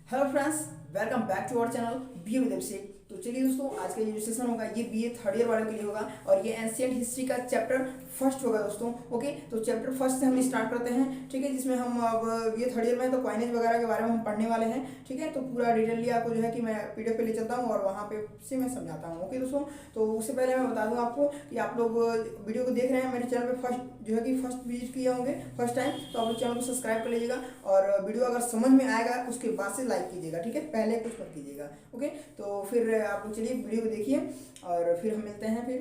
Hello friends, welcome back to our channel be with Abhishek. तो चलिए दोस्तों, आज का ये जो सेशन होगा ये बीए थर्ड ईयर वालों के लिए होगा और ये एंशिएंट हिस्ट्री का चैप्टर फर्स्ट होगा दोस्तों। ओके, तो चैप्टर फर्स्ट से हम स्टार्ट करते हैं, ठीक है, जिसमें हम अब ये थर्ड ईयर में तो कॉइनेज वगैरह के बारे में हम पढ़ने वाले हैं, ठीक है। तो पूरा डिटेलली आपको जो है कि मैं पीडीएफ पे ले चलता हूँ और वहाँ पे से मैं समझाता हूँ। ओके दोस्तों, तो उससे पहले मैं बता दूँ आपको कि आप लोग वीडियो को देख रहे हैं मेरे चैनल पे फर्स्ट जो है कि फर्स्ट विजिट किए होंगे फर्स्ट टाइम, तो आप लोग चैनल को सब्सक्राइब कर लीजिएगा और वीडियो अगर समझ में आएगा उसके बाद से लाइक कीजिएगा, ठीक है, पहले कुछ मत कीजिएगा। ओके, तो फिर आप लोग चलिए वीडियो को देखिए और फिर हम मिलते हैं फिर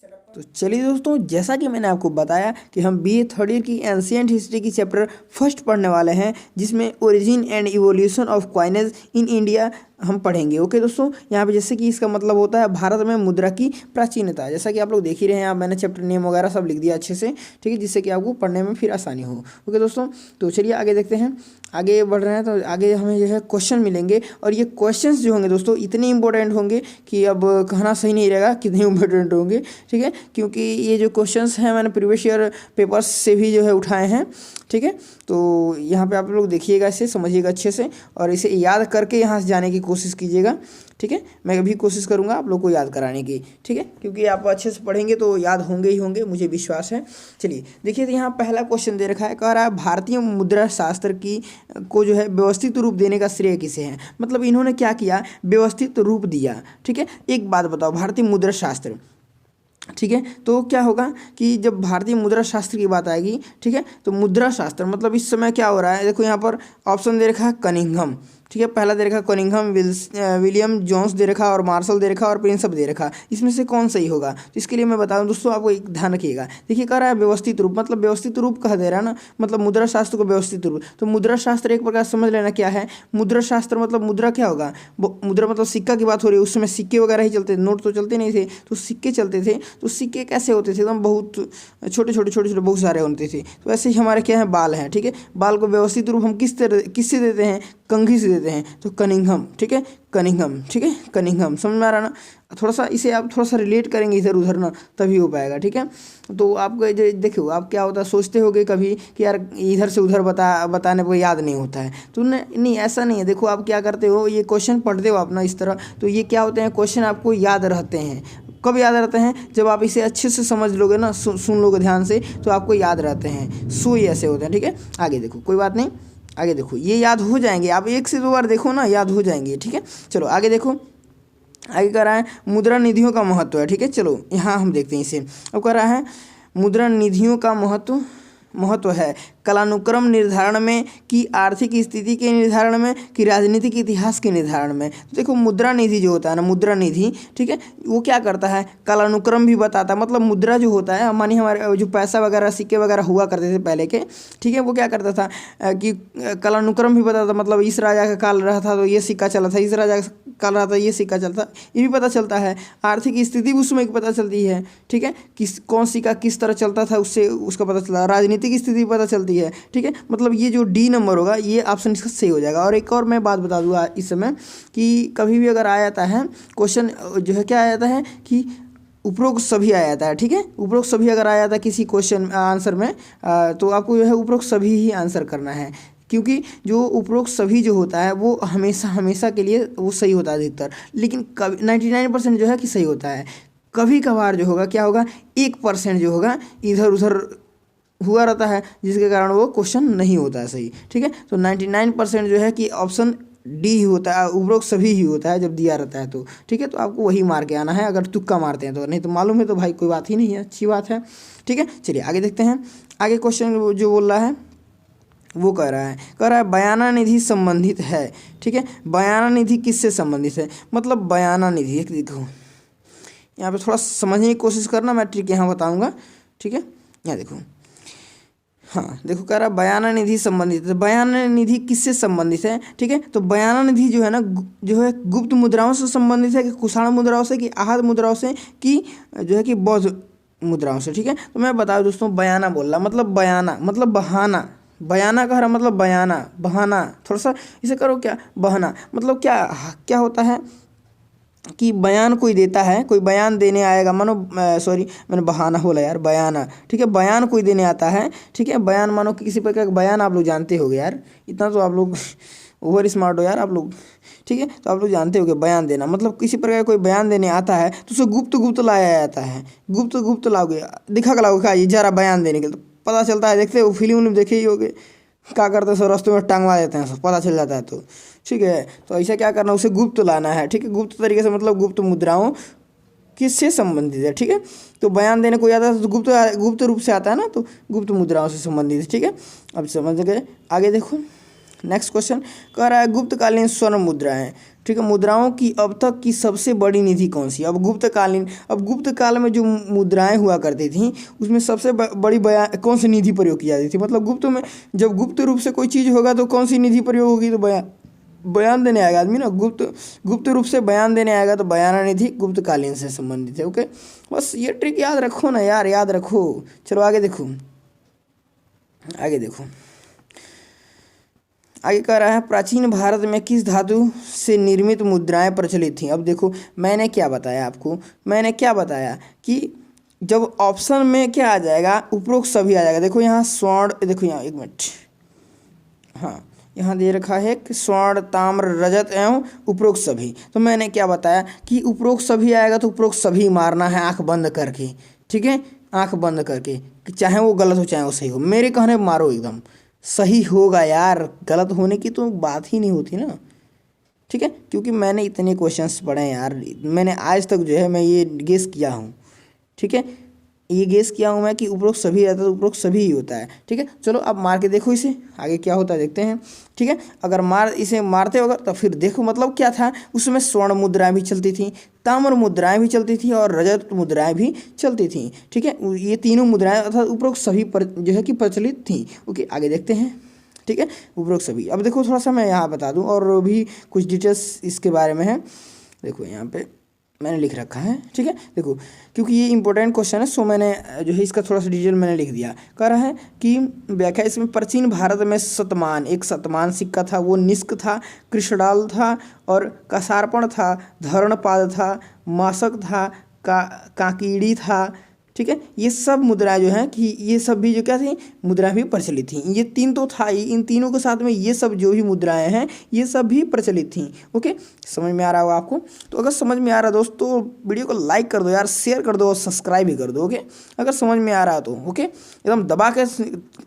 सेटअप पर। तो चलिए दोस्तों, जैसा कि मैंने आपको बताया कि हम बीए थर्ड ईयर की एंशिएंट हिस्ट्री की चैप्टर फर्स्ट पढ़ने वाले हैं, जिसमें origin and evolution of coinage in India हम पढ़ेंगे। ओके दोस्तों, यहाँ पे जैसे कि इसका मतलब होता है भारत में मुद्रा की प्राचीनता, जैसा कि आप लोग देख ही रहे हैं। आप मैंने चैप्टर नेम वगैरह सब लिख दिया अच्छे से, ठीक है, जिससे कि आपको पढ़ने में फिर आसानी हो। ओके दोस्तों, तो चलिए आगे देखते हैं। आगे बढ़ रहे हैं तो आगे हमें जो है क्वेश्चन मिलेंगे और ये क्वेश्चंस जो होंगे दोस्तों इतने इंपॉर्टेंट होंगे कि अब कहना सही नहीं रहेगा कितने इंपॉर्टेंट होंगे, ठीक है, क्योंकि ये जो क्वेश्चंस हैं मैंने प्रीवियस ईयर पेपर्स से भी जो है उठाए हैं, ठीक है। तो यहाँ पे आप लोग देखिएगा, इसे समझिएगा अच्छे से और इसे याद करके यहाँ से जाने की कोशिश कीजिएगा, ठीक है। मैं भी कोशिश करूँगा आप लोग को याद कराने की, ठीक है, क्योंकि आप अच्छे से पढ़ेंगे तो याद होंगे ही होंगे, मुझे विश्वास है। चलिए देखिए, तो यहाँ पहला क्वेश्चन दे रखा है, कह रहा है भारतीय मुद्रा शास्त्र की को जो है व्यवस्थित रूप देने का श्रेय किसे है। मतलब इन्होंने क्या किया, व्यवस्थित रूप दिया, ठीक है। एक बात बताओ, भारतीय मुद्रा शास्त्र, ठीक है, तो क्या होगा कि जब भारतीय मुद्रा शास्त्र की बात आएगी, ठीक है, तो मुद्रा शास्त्र मतलब इस समय क्या हो रहा है, देखो यहाँ पर ऑप्शन दे रखा है कनिंघम, ठीक है, पहला दे रखा कनिंघम, विलियम जोन्स दे रखा और मार्शल दे रखा और प्रिंसप दे रखा। इसमें से कौन सही होगा, तो इसके लिए मैं बता दूं दोस्तों, आपको एक ध्यान रखिएगा। देखिए कह रहा है व्यवस्थित रूप, मतलब व्यवस्थित रूप कह दे रहा है ना, मतलब मुद्रा शास्त्र को व्यवस्थित रूप। तो मुद्रा शास्त्र एक प्रकार समझ लेना क्या है। मुद्रा शास्त्र मतलब मुद्रा क्या होगा, मुद्रा मतलब सिक्का की बात हो रही है। उस समय सिक्के वगैरह ही चलते थे, नोट तो चलते नहीं थे, तो सिक्के चलते थे। तो सिक्के कैसे होते थे, एकदम बहुत छोटे छोटे बहुत सारे होते थे। तो ऐसे ही हमारे क्या है, बाल हैं, ठीक है। बाल को व्यवस्थित रूप हम किससे देते हैं, कंघी से देते हैं, तो कनिंघम, ठीक है, कनिंघम, ठीक है, कनिंघम। समझ में आ रहा ना, थोड़ा सा इसे आप थोड़ा सा रिलेट करेंगे इधर उधर ना, तभी हो पाएगा, ठीक है। तो आपको देखो, आप क्या होता है, सोचते होगे कभी कि यार इधर से उधर बताने को याद नहीं होता है, तो नहीं ऐसा नहीं है। देखो आप क्या करते हो, ये क्वेश्चन पढ़ते हो अपना इस तरह, तो ये क्या होते हैं, क्वेश्चन आपको याद रहते हैं। कब याद रहते हैं, जब आप इसे अच्छे से समझ लोगे ना, सुन लोगे ध्यान से, तो आपको याद रहते हैं। सो ये ऐसे होते हैं, ठीक है। आगे देखो, कोई बात नहीं, आगे देखो, ये याद हो जाएंगे, आप एक से दो बार देखो ना, याद हो जाएंगे, ठीक है। चलो आगे देखो, आगे कह रहा है मुद्रा निधियों का महत्व है, ठीक है। चलो यहाँ हम देखते हैं इसे। अब कह रहा है मुद्रा निधियों का महत्व है कालानुक्रम निर्धारण में, कि आर्थिक स्थिति के निर्धारण में, कि राजनीतिक इतिहास के निर्धारण में। तो देखो मुद्रा निधि जो होता है ना, मुद्रा निधि, ठीक है, वो क्या करता है, कालानुक्रम भी बताता है। मतलब मुद्रा जो होता है, मानिए हमारे जो पैसा वगैरह सिक्के वगैरह हुआ करते थे पहले के, ठीक है, वो क्या करता था कि कालानुक्रम भी बताता। मतलब इस राजा का काल रहा था तो ये सिक्का चला था, इस राजा का काल रहा था ये सिक्का चलता, ये भी पता चलता है। आर्थिक स्थिति उस समय की पता चलती है, ठीक है, कौन सिक्का किस तरह चलता था उससे उसका पता चला। राजनीतिक स्थिति पता चलती है, ठीक है। मतलब ये जो डी नंबर होगा ये ऑप्शन इसका सही हो जाएगा। और एक और मैं बात बता दूंगा इस समय कि कभी भी अगर आ जाता है क्वेश्चन जो है, क्या आ जाता है कि उपरोक्त सभी आ जाता है, ठीक है। उपरोक्त सभी अगर आ जाता है किसी क्वेश्चन आंसर में, तो आपको जो है उपरोक्त सभी ही आंसर करना है, क्योंकि जो उपरोक्त सभी जो होता है वो हमेशा के लिए वो सही होता है अधिकतर, लेकिन कभी 99% जो है कि सही होता है। कभी कभार जो होगा क्या होगा, 1% जो होगा इधर उधर हुआ रहता है, जिसके कारण वो क्वेश्चन नहीं होता है सही, ठीक है। तो 99% जो है कि ऑप्शन डी ही होता है, उपरोक्त सभी ही होता है जब दिया रहता है तो, ठीक है। तो आपको वही मार के आना है, अगर तुक्का मारते हैं तो, नहीं तो मालूम है तो भाई कोई बात ही नहीं है, अच्छी बात है, ठीक है। चलिए आगे देखते हैं। आगे क्वेश्चन जो बोल रहा है वो कह रहा है बयाना निधि संबंधित है, ठीक है। बयाना निधि किससे संबंधित है, मतलब बयाना निधि, एक देखो यहाँ पे थोड़ा समझने की कोशिश करना, मैं ट्रिक यहाँ बताऊँगा, ठीक है। यहाँ देखो, हाँ देखो कह रहा है बयाना निधि संबंधित है। बयाना निधि किससे संबंधित है, ठीक है। तो बयाना निधि जो है ना, जो है गुप्त मुद्राओं से संबंधित है, कि कुषाण मुद्राओं से, कि आहत मुद्राओं से, कि जो है कि बौद्ध मुद्राओं से, ठीक है। तो मैं बताऊँ दोस्तों, बयाना बोल रहा मतलब बयाना मतलब बहाना, बयाना कह रहा मतलब बयाना बहाना, थोड़ा सा इसे करो क्या, बहाना मतलब क्या क्या होता है कि बयान कोई देता है, कोई बयान देने आएगा, मानो सॉरी मैंने बहाना बोला यार, बयाना, ठीक है। बयान कोई देने आता है, ठीक है। बयान मानो कि किसी प्रकार का बयान, आप लोग जानते होगे यार, इतना तो आप लोग ओवर स्मार्ट हो यार आप लोग, ठीक है। तो आप लोग जानते हो कि बयान देना मतलब किसी प्रकार का कोई बयान देने आता है तो उसे गुप्त गुप्त लाया जाता है, गुप्त गुप्त लाओगे, दिखा के लाओगे क्या ये जरा बयान देने के लिए, तो पता चलता है। देखते हो फिल्म में देखे ही होगे, क्या करते हैं सब रास्ते में टांगवा देते हैं, सब पता चल जाता है। तो ठीक है, तो ऐसा क्या करना, उसे गुप्त लाना है, ठीक है। गुप्त तरीके से मतलब गुप्त मुद्राओं किससे संबंधित है, ठीक है। तो बयान देने को आता है तो गुप्त गुप्त रूप से आता है ना, तो गुप्त मुद्राओं से संबंधित है, ठीक है। अब समझ गए, आगे देखो नेक्स्ट क्वेश्चन कह रहा है गुप्तकालीन स्वर्ण मुद्राएं, ठीक है। मुद्राओं की अब तक की सबसे बड़ी निधि कौन सी। अब गुप्त काल में जो मुद्राएं हुआ करती थी उसमें सबसे बड़ी बयान कौन सी निधि प्रयोग की जाती थी, मतलब गुप्त में जब गुप्त रूप से कोई चीज़ होगा तो कौन सी निधि प्रयोग होगी, तो बयान देने आएगा आदमी ना, गुप्त रूप से बयान देने आएगा तो बयान निधि गुप्तकालीन से संबंधित है, ओके। बस ये ट्रिक याद रखो ना यार, याद रखो। चलो आगे देखो, आगे कह रहा है प्राचीन भारत में किस धातु से निर्मित मुद्राएं प्रचलित थीं। अब देखो मैंने क्या बताया आपको, मैंने क्या बताया कि जब ऑप्शन में क्या आ जाएगा, उपरोक्त सभी आ जाएगा। देखो यहाँ स्वर्ण, देखो यहाँ एक मिनट, हाँ यहाँ दे रखा है कि स्वर्ण ताम्र रजत एवं उपरोक्त सभी, तो मैंने क्या बताया कि उपरोक्त सभी आएगा तो उपरोक्त सभी मारना है आंख बंद करके, ठीक है। आंख बंद करके, चाहे वो गलत हो चाहे वो सही हो, मेरे कहने पर मारो, एकदम सही होगा यार, गलत होने की तो बात ही नहीं होती ना, ठीक है। क्योंकि मैंने इतने क्वेश्चंस पढ़े हैं यार, मैंने आज तक जो है मैं ये गेस किया हूँ, ठीक है। ये गेस किया हूँ मैं कि उपरोक्त सभी रहता है तो उपरोक्त सभी ही होता है, ठीक है। चलो अब मार के देखो इसे, आगे क्या होता है देखते हैं, ठीक है। अगर इसे मारते हो तो फिर देखो मतलब क्या था, उसमें स्वर्ण मुद्राएं भी चलती थी, ताम्र मुद्राएं भी चलती थी और रजत मुद्राएं भी चलती थी, ठीक है। ये तीनों मुद्राएं अर्थात उपरोक्त सभी पर जो है कि प्रचलित थी, ओके। आगे देखते हैं, ठीक है, उपरोक्त सभी। अब देखो थोड़ा सा मैं यहाँ बता दूँ और भी कुछ डिटेल्स इसके बारे में है, देखो यहाँ पे मैंने लिख रखा है, ठीक है। देखो क्योंकि ये इंपॉर्टेंट क्वेश्चन है, सो मैंने जो है इसका थोड़ा सा डिटेल मैंने लिख दिया। कह रहा है कि व्याख्या इसमें प्राचीन भारत में एक शतमान सिक्का था, वो निष्क था, कृष्णाल था और कसारपण था, धरणपाद था, मासक था, काकीड़ी था, ठीक है। ये सब मुद्राएं जो हैं कि ये सब भी जो क्या थी, मुद्राएं भी प्रचलित थी। ये तीन तो था ही, इन तीनों के साथ में ये सब जो भी मुद्राएं हैं ये सब भी प्रचलित थी, ओके। समझ में आ रहा होगा आपको। तो अगर समझ में आ रहा दोस्त तो वीडियो को लाइक कर दो यार, शेयर कर दो और सब्सक्राइब भी कर दो, ओके। अगर समझ में आ रहा तो ओके, एकदम दबा के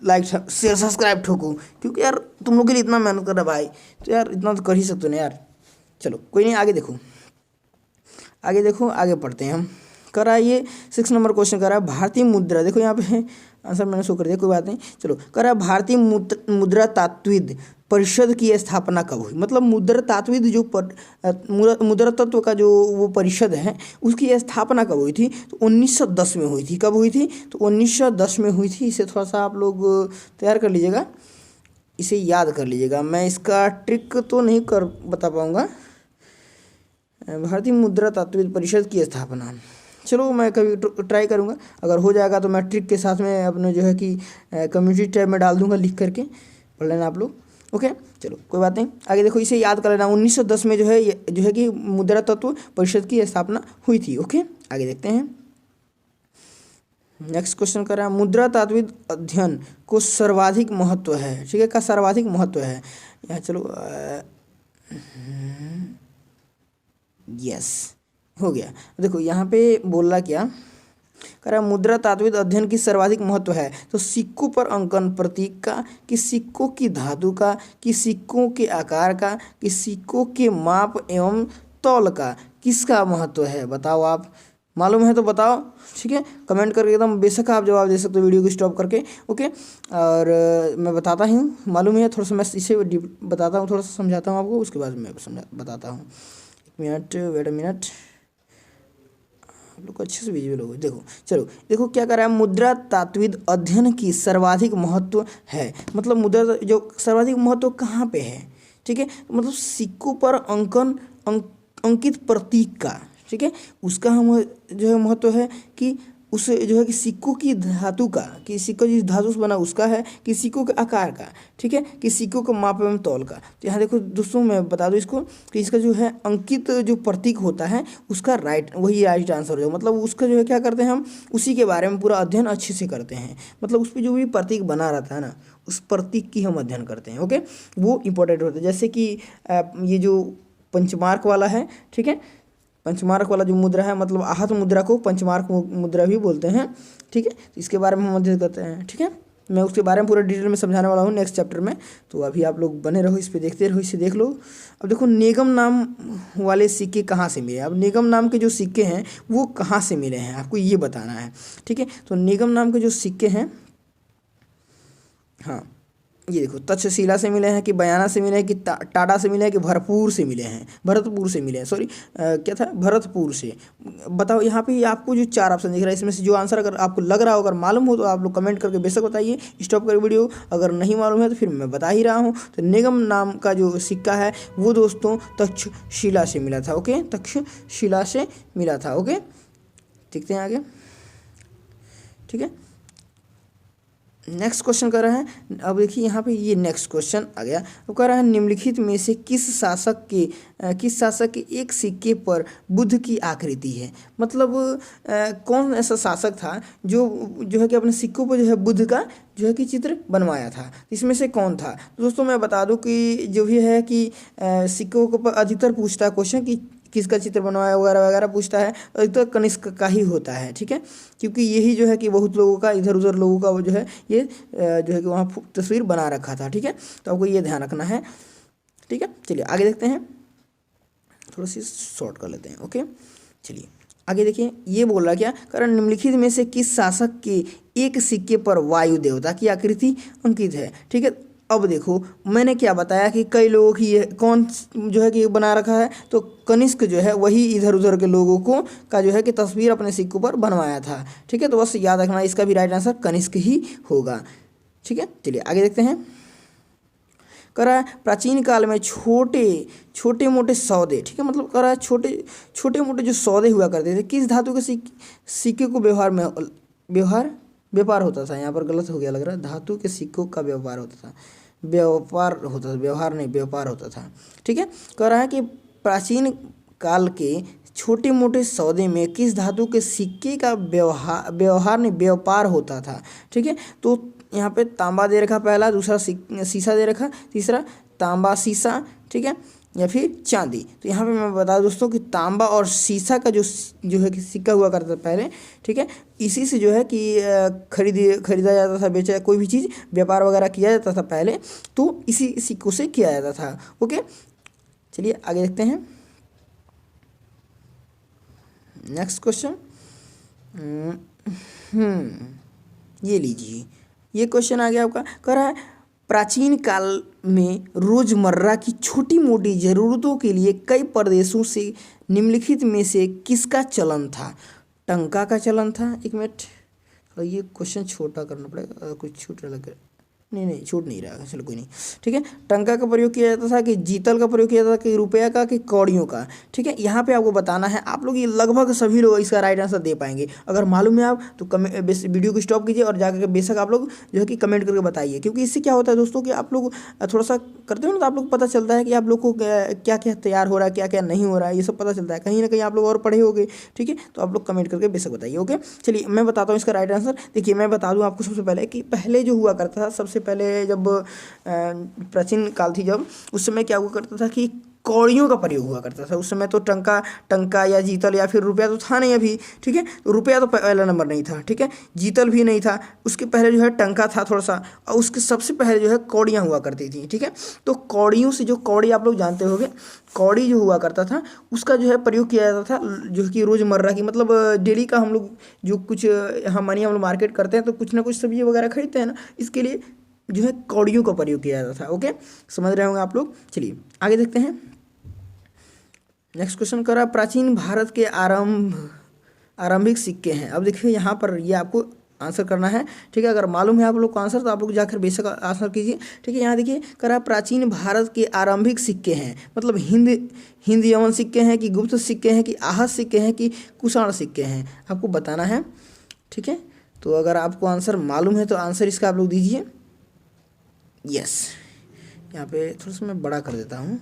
लाइक शेयर सब्सक्राइब ठोको, क्योंकि यार तुम लोग के लिए इतना मेहनत कर रहा भाई, तो यार इतना तो कर ही सकते हो ना यार। चलो कोई नहीं, आगे देखो, आगे पढ़ते हैं हम। करा ये 6 नंबर क्वेश्चन करा भारतीय मुद्रा, देखो यहाँ पे आंसर मैंने शो कर दिया, कोई बात नहीं। चलो करा भारतीय मुद्रा तात्विद परिषद की स्थापना कब हुई, मतलब मुद्रा तात्विद जो मुद्रा तत्व का जो वो परिषद है उसकी स्थापना कब हुई थी, तो 1910 में हुई थी। कब हुई थी, तो 1910 में हुई थी। इसे थोड़ा सा आप लोग तैयार कर लीजिएगा, इसे याद कर लीजिएगा। मैं इसका ट्रिक तो नहीं कर बता पाऊँगा। भारतीय मुद्रा तात्विद परिषद की स्थापना, चलो मैं कभी ट्राई करूँगा, अगर हो जाएगा तो मैं ट्रिक के साथ में अपने जो है कि कम्युनिटी टैब में डाल दूँगा, लिख करके पढ़ लेना आप लोग, ओके। चलो कोई बात नहीं, आगे देखो, इसे याद कर लेना। 1910 में जो है कि मुद्रा तत्व परिषद की स्थापना हुई थी, ओके। आगे देखते हैं, नेक्स्ट क्वेश्चन कर रहा है मुद्रा तात्विद अध्ययन को सर्वाधिक महत्व है, ठीक है, का सर्वाधिक महत्व है यहाँ। चलो यस हो गया। देखो यहाँ पे बोल रहा क्या, कह रहा मुद्रा तात्विद अध्ययन की सर्वाधिक महत्व है, तो सिक्कों पर अंकन प्रतीक का, कि सिक्कों की धातु का, कि सिक्कों के आकार का, कि सिक्कों के माप एवं तौल का, किसका महत्व है बताओ। आप मालूम है तो बताओ, ठीक है, कमेंट करके एकदम बेशक आप जवाब दे सकते हो वीडियो को स्टॉप करके, ओके। और मैं बताता हूँ, मालूम है, थोड़ा सा मैं इसे बताता हूँ, थोड़ा सा समझाता हूँ आपको, उसके बाद मैं बताता हूँ। वेट अ मिनट, आप लोग अच्छे से विजुअल हो। देखो चलो देखो क्या कर रहा है, मुद्रा तात्विद अध्ययन की सर्वाधिक महत्व है, मतलब मुद्रा जो सर्वाधिक महत्व कहाँ पे है, ठीक है, मतलब सिक्कों पर अंकित प्रतीक का, ठीक है, उसका हम जो है महत्व है, कि उस जो है कि सिक्कों की धातु का, कि सिक्का जिस धातु से बना उसका है, कि सिक्कों के आकार का, ठीक है, कि सिक्कों के माप एवं तौल का। तो यहाँ देखो दोस्तों मैं बता दूँ इसको कि इसका जो है अंकित जो प्रतीक होता है उसका वही राइट आंसर हो, मतलब उसका जो है क्या करते हैं हम, उसी के बारे में पूरा अध्ययन अच्छे से करते हैं, मतलब उस पर जो भी प्रतीक बना रहता है ना उस प्रतीक की हम अध्ययन करते हैं। ओके, वो इंपॉर्टेंट होता है। जैसे कि ये जो पंचमार्क वाला है, ठीक है, पंचमार्क वाला जो मुद्रा है, मतलब आहत मुद्रा को पंचमार्क मुद्रा भी बोलते हैं, ठीक है। तो इसके बारे में हम अध्ययन करते हैं, ठीक है। मैं उसके बारे में पूरा डिटेल में समझाने वाला हूँ नेक्स्ट चैप्टर में। तो अभी आप लोग बने रहो, इस पे देखते रहो, इसे देख लो। अब देखो निगम नाम वाले सिक्के कहाँ से मिले। अब निगम नाम के जो सिक्के हैं वो कहाँ से मिले हैं, आपको ये बताना है, ठीक है। तो निगम नाम के जो सिक्के हैं, हाँ, ये देखो तक्षशिला से मिले हैं कि बयाना से मिले हैं कि टाटा से मिले हैं कि भरतपुर से मिले हैं, भरतपुर से मिले हैं, सॉरी क्या था, भरतपुर से। बताओ यहाँ पे आपको जो 4 ऑप्शन दिख रहा है, इसमें से जो आंसर अगर आपको लग रहा हो, अगर मालूम हो तो आप लोग कमेंट करके बेशक बताइए। स्टॉप कर वीडियो, अगर नहीं मालूम है तो फिर मैं बता ही रहा हूँ। तो निगम नाम का जो सिक्का है वो दोस्तों तक्षशिला से मिला था। ओके, तक्षशिला से मिला था। ओके, देखते हैं आगे, ठीक है। नेक्स्ट क्वेश्चन कर रहा है। अब देखिए यहाँ पे ये नेक्स्ट क्वेश्चन आ गया। वो कह रहा है निम्नलिखित में से किस शासक के एक सिक्के पर बुद्ध की आकृति है। मतलब कौन ऐसा शासक था जो है कि अपने सिक्कों पर जो है बुद्ध का जो है कि चित्र बनवाया था। इसमें से कौन था। तो दोस्तों मैं बता दूं कि जो भी है कि सिक्कों के ऊपर अधिकतर पूछता है क्वेश्चन कि किसका चित्र बनवाया वगैरह वगैरह पूछता है, अधिकतर कनिष्क का ही होता है, ठीक है। क्योंकि यही जो है कि बहुत लोगों का, इधर उधर लोगों का वो जो है ये जो है कि वहाँ तस्वीर बना रखा था, ठीक है। तो आपको ये ध्यान रखना है, ठीक है। चलिए आगे देखते हैं, थोड़ा सी शॉर्ट कर लेते हैं। ओके, चलिए आगे देखिए। ये बोल रहा क्या, कारण निम्नलिखित में से किस शासक के एक सिक्के पर वायु देवता की आकृति अंकित है, ठीक है। अब देखो मैंने क्या बताया कि कई लोगों की ये कौन जो है कि बना रखा है, तो कनिष्क जो है वही इधर उधर के लोगों को का जो है कि तस्वीर अपने सिक्कों पर बनवाया था, ठीक है। तो बस याद रखना, इसका भी राइट आंसर कनिष्क ही होगा, ठीक है। चलिए आगे देखते हैं। करा प्राचीन काल में छोटे मोटे सौदे, ठीक है, मतलब करा छोटे मोटे जो सौदे हुआ करते थे, किस धातु के सिक्के को व्यापार होता था। यहाँ पर गलत हो गया लग रहा है, धातु के सिक्कों का व्यापार होता था, व्यापार होता था, ठीक है। कह रहा है कि प्राचीन काल के छोटे मोटे सौदे में किस धातु के सिक्के का व्यापार होता था, ठीक है। तो यहाँ पे तांबा दे रखा पहला, दूसरा सीसा दे रखा, तीसरा तांबा सीसा, ठीक है, या फिर चांदी। तो यहाँ पे मैं बता दोस्तों कि तांबा और सीसा का जो है कि सिक्का हुआ करता था पहले, ठीक है। इसी से जो है कि खरीदा जाता था, बेचा, कोई भी चीज़ व्यापार वगैरह किया जाता था पहले, तो इसी सिक्कों से किया जाता था। ओके, चलिए आगे देखते हैं। नेक्स्ट क्वेश्चन, ये लीजिए, ये क्वेश्चन आ गया आपका। कह रहा है प्राचीन काल में रोजमर्रा की छोटी मोटी ज़रूरतों के लिए कई प्रदेशों से निम्नलिखित में से किसका चलन था। टंका का चलन था। एक मिनट, ये क्वेश्चन छोटा करना पड़ेगा, कुछ छूट लग, नहीं छूट नहीं रहा, चलो कोई नहीं, ठीक है। टंका का प्रयोग किया जाता था कि जीतल का प्रयोग किया जाता था कि रुपया का कि कौड़ियों का, ठीक है। यहाँ पे आपको बताना है, आप लोग ये लगभग सभी लोग इसका राइट आंसर दे पाएंगे। अगर मालूम है आप तो वीडियो को स्टॉप कीजिए और जाकर बेशक आप लोग जो है कि कमेंट करके बताइए। क्योंकि इससे क्या होता है दोस्तों कि आप लोग थोड़ा सा करते हो ना, तो आप लोग पता चलता है कि आप लोग को क्या क्या तैयार हो रहा है, क्या क्या नहीं हो रहा है, ये सब पता चलता है। कहीं ना कहीं आप लोग और पढ़े होंगे, ठीक है। तो आप लोग कमेंट करके बेशक बताइए। ओके, चलिए मैं बताता हूँ इसका राइट आंसर। देखिए मैं बता दूँ आपको सबसे पहले कि पहले जो हुआ करता था, सबसे पहले जब प्राचीन काल थी जब, उस समय क्या हुआ करता था कि कौड़ियों का प्रयोग हुआ करता था। उस समय तो टंका या जीतल या फिर रुपया तो था नहीं अभी, ठीक है। तो रुपया तो पहला नंबर नहीं था, ठीक है। जीतल भी नहीं था, उसके पहले जो है टंका था थोड़ा सा, और उसके सबसे पहले जो है कौड़ियाँ हुआ करती थी, ठीक है। तो कौड़ियों से, जो कौड़ी आप लोग जानते होंगे, कौड़ी जो हुआ करता था उसका जो है प्रयोग किया जाता था, जो कि रोज़मर्रा की, मतलब डेली का हम लोग जो कुछ हम लोग मार्केट करते हैं तो कुछ ना कुछ सब्जी वगैरह खरीदते हैं ना, इसके लिए जो है कौड़ियों का प्रयोग किया जाता था। ओके, समझ रहे होंगे आप लोग। चलिए आगे देखते हैं। नेक्स्ट क्वेश्चन करा प्राचीन भारत के आरंभिक सिक्के हैं। अब देखिए यहाँ पर ये आपको आंसर करना है, ठीक है। अगर मालूम है आप लोग को आंसर तो आप लोग जाकर बेशक आंसर कीजिए, ठीक है। यहाँ देखिए करा प्राचीन भारत के आरंभिक सिक्के हैं, मतलब हिंद यवन सिक्के हैं कि गुप्त सिक्के हैं कि आहत सिक्के हैं कि कुषाण सिक्के हैं, आपको बताना है, ठीक है। तो अगर आपको आंसर मालूम है तो आंसर इसका आप लोग दीजिए। यस, यहाँ पे थोड़ा सा मैं बड़ा कर देता हूँ,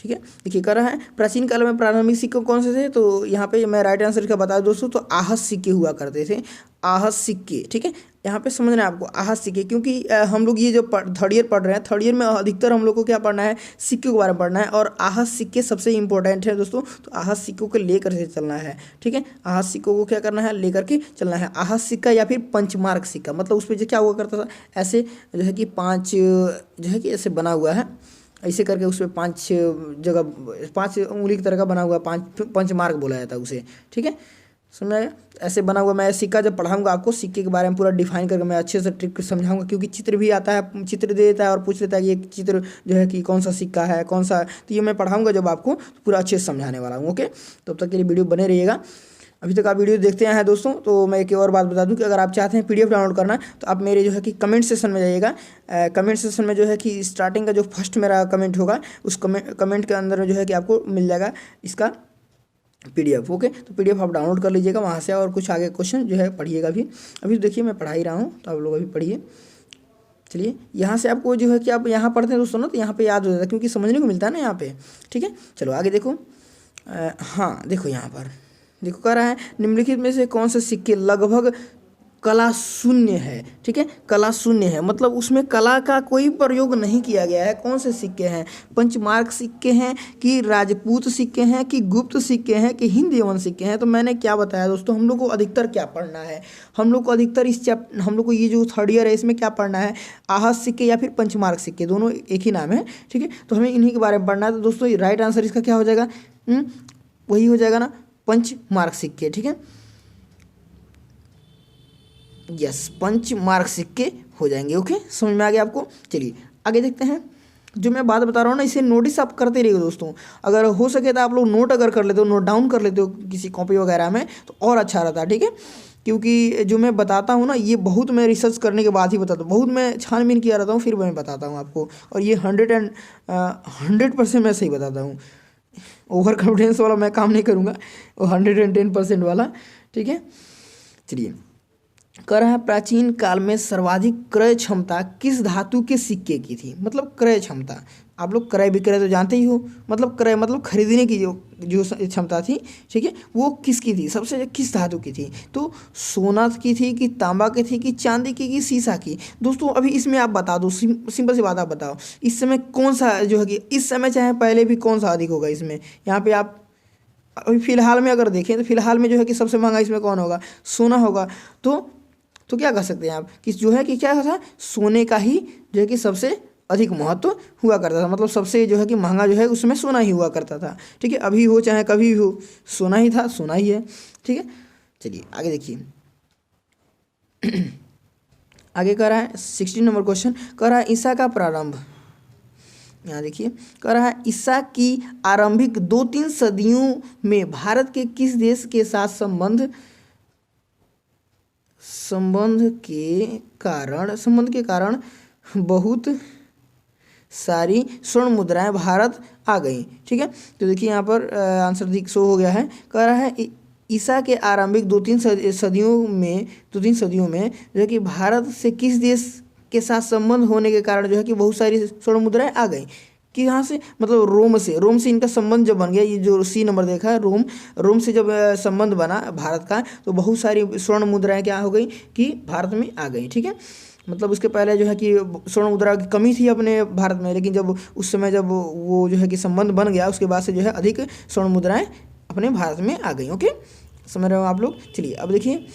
ठीक है। देखिए कर रहा है प्राचीन काल में प्रारंभिक सिक्के कौन से थे, तो यहाँ पे मैं राइट आंसर इसका बता दूं दोस्तों, तो आहत सिक्के हुआ करते थे, आहत सिक्के। ठीक है, यहाँ पे समझना है आपको आहत सिक्के, क्योंकि हम लोग ये जो थर्ड ईयर पढ़ रहे हैं, थर्ड ईयर में अधिकतर हम लोग को क्या पढ़ना है, सिक्के के बारे में पढ़ना है, और आहत सिक्के सबसे इंपॉर्टेंट है दोस्तों। तो आहत सिक्कों को लेकर से चलना है। ठीक है, आहत सिक्कों को क्या करना है, लेकर के चलना है। आहत सिक्का या फिर पंचमार्क सिक्का, मतलब उस पर जो क्या हुआ करता था, ऐसे जो है कि 5 जो है कि ऐसे बना हुआ है, ऐसे करके उस पर 5 जगह 5 उंगली की तरह का बना हुआ, 5 पंचमार्क बोला जाता है उसे। ठीक है, समझ आया, ऐसे बना हुआ। मैं सिक्का जब पढ़ाऊंगा आपको सिक्के के बारे में पूरा डिफाइन करके मैं अच्छे से ट्रिक समझाऊंगा, क्योंकि चित्र भी आता है, चित्र दे देता है और पूछ लेता है कि ये चित्र जो है कि कौन सा सिक्का है, कौन सा, तो ये मैं पढ़ाऊंगा जब आपको पूरा अच्छे से समझाने वाला हूँ। ओके, तब तक के लिए वीडियो बने रहिएगा। अभी तक आप वीडियो देखते हैं दोस्तों, तो मैं एक और बात बता दूं कि अगर आप चाहते हैं पीडीएफ डाउनलोड करना, तो आप मेरे जो है कि कमेंट सेक्शन में जाइएगा। कमेंट सेक्शन में जो है कि स्टार्टिंग का जो फर्स्ट मेरा कमेंट होगा, उस कमेंट के अंदर जो है कि आपको मिल जाएगा इसका पीडीएफ। ओके, तो पीडीएफ आप डाउनलोड कर लीजिएगा वहाँ से, और कुछ आगे क्वेश्चन जो है पढ़िएगा भी। अभी देखिए मैं पढ़ा ही रहा हूँ, तो आप लोग अभी पढ़िए। चलिए, यहाँ से आपको जो है कि आप यहाँ पढ़ते हैं दोस्तों ना, तो यहाँ पे याद हो जाता है, क्योंकि समझने को मिलता है ना यहाँ पे। ठीक है, चलो आगे देखो। हाँ देखो यहाँ पर देखो कह रहा है निम्नलिखित में से कौन से सिक्के लगभग कला शून्य है। ठीक है, कला शून्य है, मतलब उसमें कला का कोई प्रयोग नहीं किया गया है। कौन से सिक्के हैं, पंचमार्क सिक्के हैं कि राजपूत सिक्के हैं कि गुप्त सिक्के हैं कि हिंद यवन सिक्के हैं। तो मैंने क्या बताया दोस्तों, हम लोग को अधिकतर क्या पढ़ना है, हम लोग को अधिकतर हम लोग को ये जो थर्ड ईयर है इसमें क्या पढ़ना है, आहत सिक्के या फिर पंचमार्क सिक्के, दोनों एक ही नाम है। ठीक है, तो हमें इन्हीं के बारे में पढ़ना है। तो दोस्तों राइट आंसर इसका क्या हो जाएगा, वही हो जाएगा ना, पंचमार्क सिक्के। ठीक है, यस, पंचमार्क सिक्के हो जाएंगे। ओके, समझ में आ गया आपको। चलिए आगे देखते हैं। जो मैं बात बता रहा हूँ ना, इसे नोटिस आप करते रहिए दोस्तों। अगर हो सके तो आप लोग नोट अगर कर लेते हो, नोट डाउन कर लेते हो किसी कॉपी वगैरह में, तो और अच्छा रहता है। ठीक है, क्योंकि जो मैं बताता हूँ ना, ये बहुत मैं रिसर्च करने के बाद ही बताता हूँ, बहुत मैं छानबीन किया रहता हूँ, फिर मैं बताता हूँ आपको। और ये 100% मैं सही बताता हूँ। ओवर कॉन्फिडेंस वाला मैं काम नहीं करूँगा, वो 110% वाला। ठीक है, चलिए कह रहा है प्राचीन काल में सर्वाधिक क्रय क्षमता किस धातु के सिक्के की थी। मतलब क्रय क्षमता, आप लोग क्रय विक्रय तो जानते ही हो, मतलब क्रय मतलब खरीदने की जो क्षमता थी। ठीक है, वो किसकी थी, सबसे किस धातु की थी, तो सोना की थी कि तांबा की थी कि चांदी की कि शीशा की। दोस्तों अभी इसमें आप बता दो, सिंपल सी बात आप बताओ, इस समय कौन सा जो है कि इस समय चाहे पहले भी कौन सा अधिक होगा इसमें। यहाँ पे आप अभी फिलहाल में अगर देखें तो फिलहाल में जो है कि सबसे महंगा इसमें कौन होगा, सोना होगा। तो क्या कर सकते हैं आप कि जो है कि क्या था, सोने का ही जो है कि सबसे अधिक महत्व हुआ करता था, मतलब सबसे जो है कि महंगा जो है उसमें सोना ही हुआ करता था। ठीक है, अभी हो चाहे कभी हो, सोना ही था, सोना ही है। ठीक है, चलिए आगे देखिए। आगे कह रहा है 16 नंबर क्वेश्चन, कह रहा है ईसा का प्रारंभ। यहाँ देखिए कह रहा है ईसा की आरंभिक 2-3 सदियों में भारत के किस देश के साथ संबंध के कारण बहुत सारी स्वर्ण मुद्राएं भारत आ गई। ठीक है, तो देखिए यहाँ पर आंसर दिख शो हो गया है। कह रहा है ईसा के आरंभिक 2-3 सदियों में जो है कि भारत से किस देश के साथ संबंध होने के कारण जो है कि बहुत सारी स्वर्ण मुद्राएं आ गई। कि यहाँ से मतलब रोम से इनका संबंध जब बन गया, ये जो सी नंबर देखा है, रोम से जब संबंध बना भारत का, तो बहुत सारी स्वर्ण मुद्राएं क्या हो गई कि भारत में आ गई। ठीक है, मतलब उसके पहले जो है कि स्वर्ण मुद्रा की कमी थी अपने भारत में, लेकिन जब उस समय जब वो जो है कि संबंध बन गया, उसके बाद से जो है अधिक स्वर्ण मुद्राएं अपने भारत में आ गई। ओके, समझ रहे हो आप लोग। चलिए अब देखिए